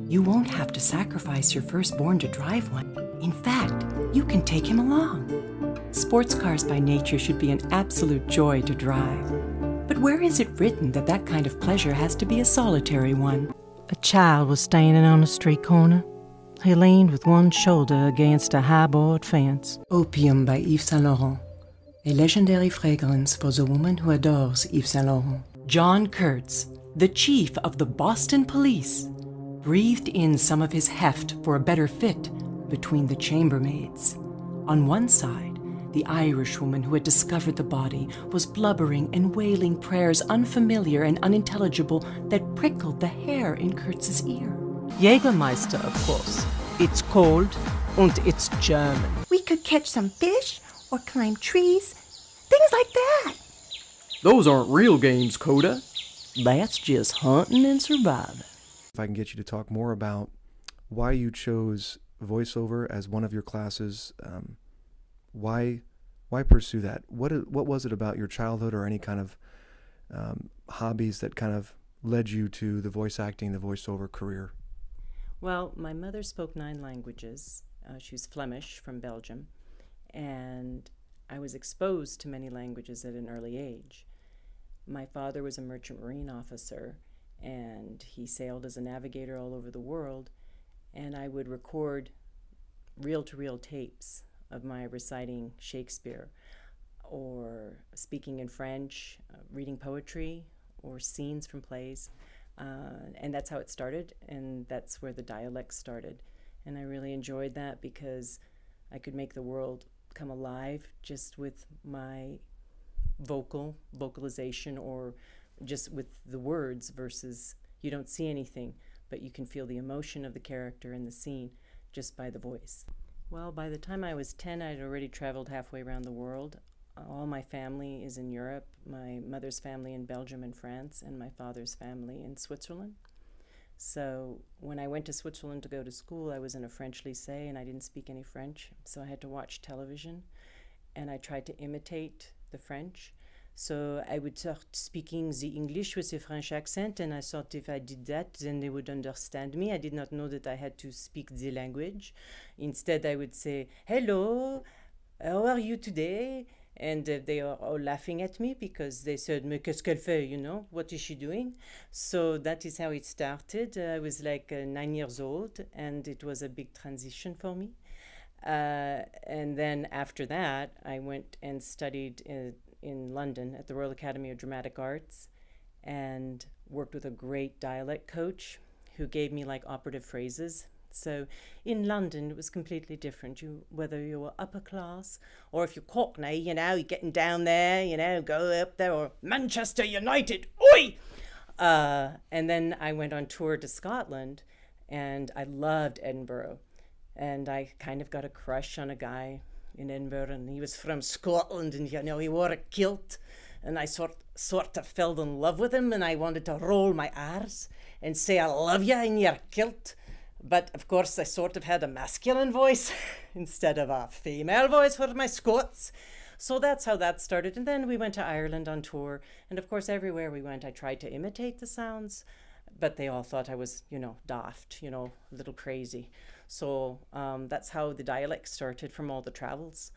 You won't have to sacrifice your firstborn to drive one. In fact, you can take him along. Sports cars by nature should be an absolute joy to drive. But where is it written that that kind of pleasure has to be a solitary one? A child was standing on a street corner. He leaned with one shoulder against a high-board fence. Opium by Yves Saint Laurent, a legendary fragrance for the woman who adores Yves Saint Laurent. John Kurtz, the chief of the Boston Police, breathed in some of his heft for a better fit between the chambermaids. On one side, the Irishwoman who had discovered the body was blubbering and wailing prayers unfamiliar and unintelligible that prickled the hair in Kurtz's ear. Jägermeister, of course. It's cold and it's German. We could catch some fish or climb trees, things like that. Those aren't real games, Coda. That's just hunting and surviving. If I can get you to talk more about why you chose voiceover as one of your classes, why pursue that? What was it about your childhood or any kind of hobbies that kind of led you to the voice acting, the voiceover career? Well, my mother spoke 9 languages. She was Flemish from Belgium, and I was exposed to many languages at an early age. My father was a merchant marine officer, and he sailed as a navigator all over the world, and I would record reel-to-reel tapes of my reciting Shakespeare or speaking in French, reading poetry or scenes from plays. And that's how it started, and that's where the dialect started. And I really enjoyed that because I could make the world come alive just with my vocalization or just with the words versus you don't see anything, but you can feel the emotion of the character in the scene just by the voice. Well, by the time I was 10, I'd already traveled halfway around the world. All my family is in Europe, my mother's family in Belgium and France, and my father's family in Switzerland. So when I went to Switzerland to go to school, I was in a French lycée and I didn't speak any French, so I had to watch television, and I tried to imitate the French. So I would start speaking the English with a French accent, and I thought if I did that, then they would understand me. I did not know that I had to speak the language. Instead, I would say, "Hello, how are you today?" And they are all laughing at me because they said, "Mais qu'est-ce qu'elle fait, you know? What is she doing?" So that is how it started. I was like 9 years old, and it was a big transition for me. And then after that, I went and studied in London at the Royal Academy of Dramatic Arts and worked with a great dialect coach who gave me like operative phrases. So in London, it was completely different. Whether you were upper class or if you're Cockney, you know, you're getting down there, you know, go up there, or Manchester United, oi! And then I went on tour to Scotland, and I loved Edinburgh. And I kind of got a crush on a guy in Edinburgh, and he was from Scotland, and you know, he wore a kilt, and I sort of fell in love with him, and I wanted to roll my R's and say I love you in your kilt. But of course I sort of had a masculine voice instead of a female voice for my Scots. So that's how that started. And then we went to Ireland on tour, and of course everywhere we went I tried to imitate the sounds, but they all thought I was, you know, daft, you know, a little crazy. So that's how the dialect started from all the travels.